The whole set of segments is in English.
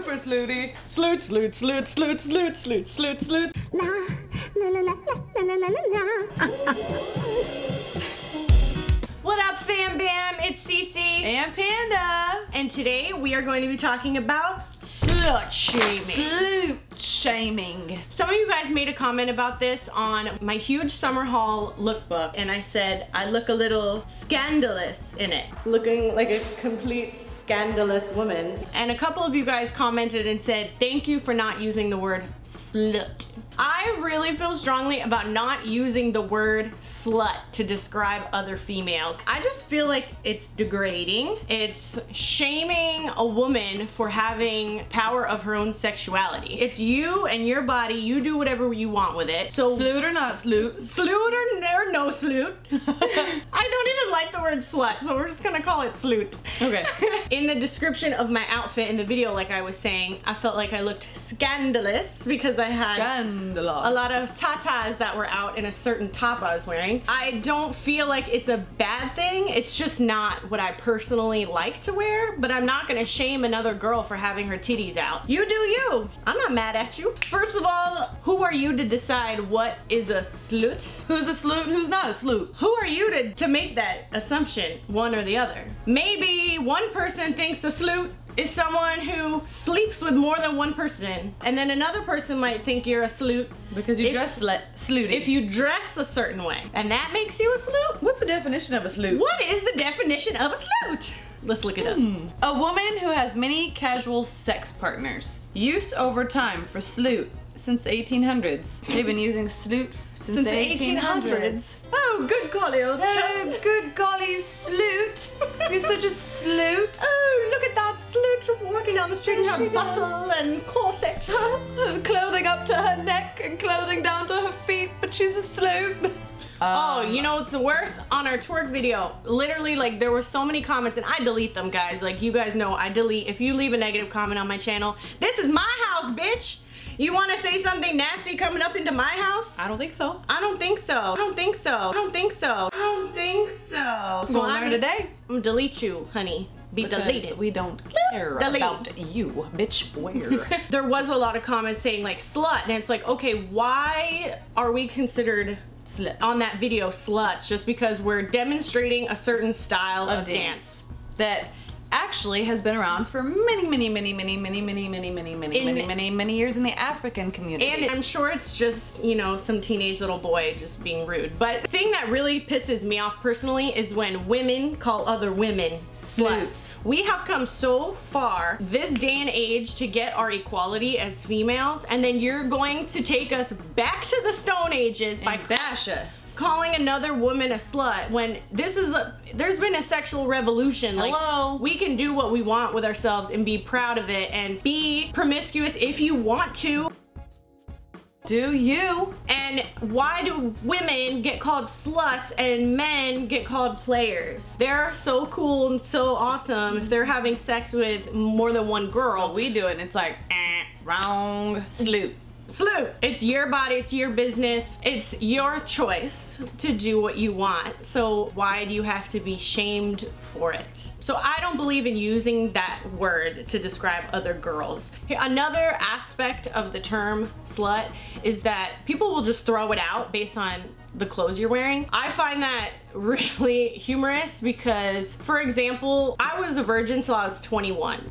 super slutty. Slut, slut, slut, slut, slut, slut, slut, slut. La la la la la la la la. What up, fam bam? It's Cece And Panda. and today we are going to be talking about slut shaming. Slut shaming. Some of you guys made a comment about this on my huge summer haul lookbook, and I said I look a little scandalous in it, looking like a complete scandalous woman. And a couple of you guys commented and said thank you for not using the word slut. I really feel strongly about not using the word slut to describe other females. I just feel like it's degrading. It's shaming a woman for having power of her own sexuality. It's you and your body. You do whatever you want with it. So Slut or not slut? slut or no slut. I don't even like the word slut, so we're just gonna call it slut. Okay. In the description of my outfit in the video, like I was saying, I felt like I looked scandalous because I had Scandalous. a lot of tatas that were out in a certain top I was wearing. I don't feel like it's a bad thing. It's just not what I personally like to wear, but I'm not gonna shame another girl for having her titties out. You do you. I'm not mad at you. First of all, who are you to decide what is a slut? Who's a slut? Who's not a slut? Who are you to make that assumption, one or the other? Maybe one person thinks a slut is someone who sleeps with more than one person, and then another person might think you're a slut Because you dress slutty. if you dress a certain way, and that makes you a slut. What's the definition of a slut? What is the definition of a slut? Let's look it up. A woman who has many casual sex partners. Use over time for slut since the 1800s. They've been using slut since the 1800s. Oh, good golly, old chap. Oh, good golly, you slut. You're such a slut. Oh, look at that slut walking down the street in her She bustles and corset. Clothing up to her neck and clothing down to her feet, but she's a slut. Oh, you know what's the worst? On our twerk video, literally, like, there were so many comments, and I delete them, guys. Like, you guys know I delete. If you leave a negative comment on my channel, this is my house, bitch. You want to say something nasty coming up into my house? I don't think so. I don't think so. I don't think so. I don't think so. I don't think so. So we'll learn today. I'm gonna delete you, honey. Be Because deleted. we don't care Delete. about you, bitch. Where? There was a lot of comments saying like slut, and it's like, okay, why are we considered Slut. on that video sluts just because we're demonstrating a certain style of dance? That actually has been around for many years in the African community. And I'm sure it's just, you know, some teenage little boy just being rude. But the thing that really pisses me off personally is when women call other women sluts. We have come so far this day and age to get our equality as females, and then you're going to take us back to the Stone Ages by bash us. calling another woman a slut when this is there's been a sexual revolution. Hello. Like, we can do what we want with ourselves and be proud of it and be promiscuous if you want to. Do you? And why do women get called sluts and men get called players? They're so cool and so awesome if they're having sex with more than one girl. We do it and it's like, wrong, slut. Slut. It's your body, it's your business, it's your choice to do what you want. So why do you have to be shamed for it? So I don't believe in using that word to describe other girls. Another aspect of the term slut is that people will just throw it out based on the clothes you're wearing. I find that really humorous because, for example, I was a virgin till I was 21.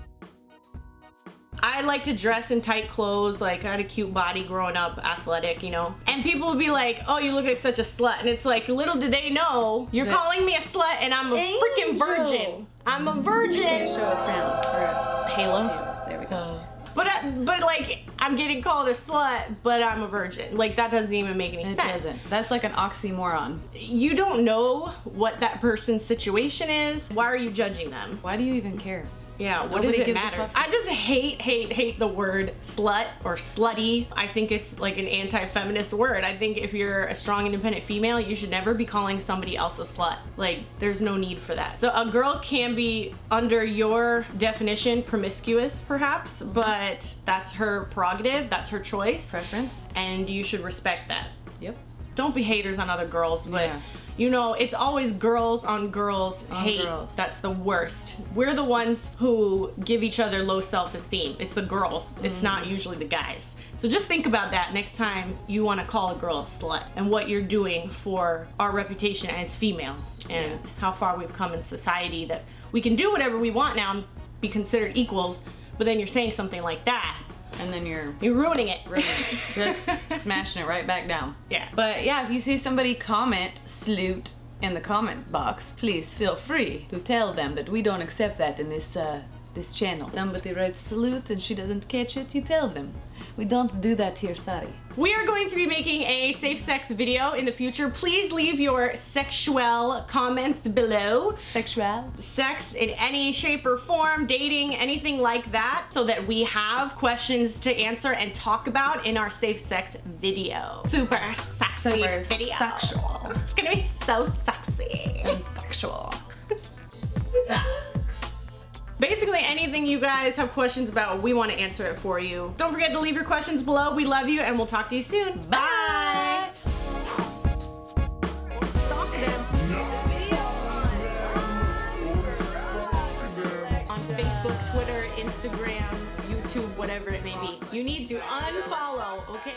I like to dress in tight clothes, like I had a cute body growing up, athletic, you know. And people would be like, oh, you look like such a slut. And it's like, little do they know, you're calling me a slut and I'm a freaking virgin. I'm a virgin. Show a crown or a Halo. There we go. But like, I'm getting called a slut, but I'm a virgin. Like, that doesn't even make any It sense. doesn't. That's like an oxymoron. You don't know what that person's situation is. Why are you judging them? Why do you even care? Yeah, what Nobody does it gives a matter? fuck. I just hate the word slut or slutty. I think it's like an anti-feminist word. I think if you're a strong, independent female, you should never be calling somebody else a slut. Like, there's no need for that. So a girl can be, under your definition, promiscuous perhaps, but that's her prerogative, that's her choice. Preference. And you should respect that. Yep. don't be haters on other girls, but Yeah. you know, it's always girls on girls hate. girls. That's the worst. We're the ones who give each other low self-esteem. It's the girls. It's not usually the guys. So just think about that next time you want to call a girl a slut and what you're doing for our reputation as females and how far we've come in society that we can do whatever we want now and be considered equals, but then you're saying something like that. And then you're ruining it. just smashing it right back down. Yeah. But yeah, if you see somebody comment "slut" in the comment box, please feel free to tell them that we don't accept that in this channel. Somebody writes "salute" and she doesn't catch it, you tell them. We don't do that here, sorry. We are going to be making a safe sex video in the future. Please leave your sexual comments below. Sexual? Sex in any shape or form, dating, anything like that, so that we have questions to answer and talk about in our safe sex video. Super sexy video. Sexual. It's gonna be so sexy. And sexual. Basically anything you guys have questions about, we want to answer it for you. Don't forget to leave your questions below. We love you and we'll talk to you soon. Bye! Stalk them on Facebook, Twitter, Instagram, YouTube, whatever it may be. You need to unfollow, okay?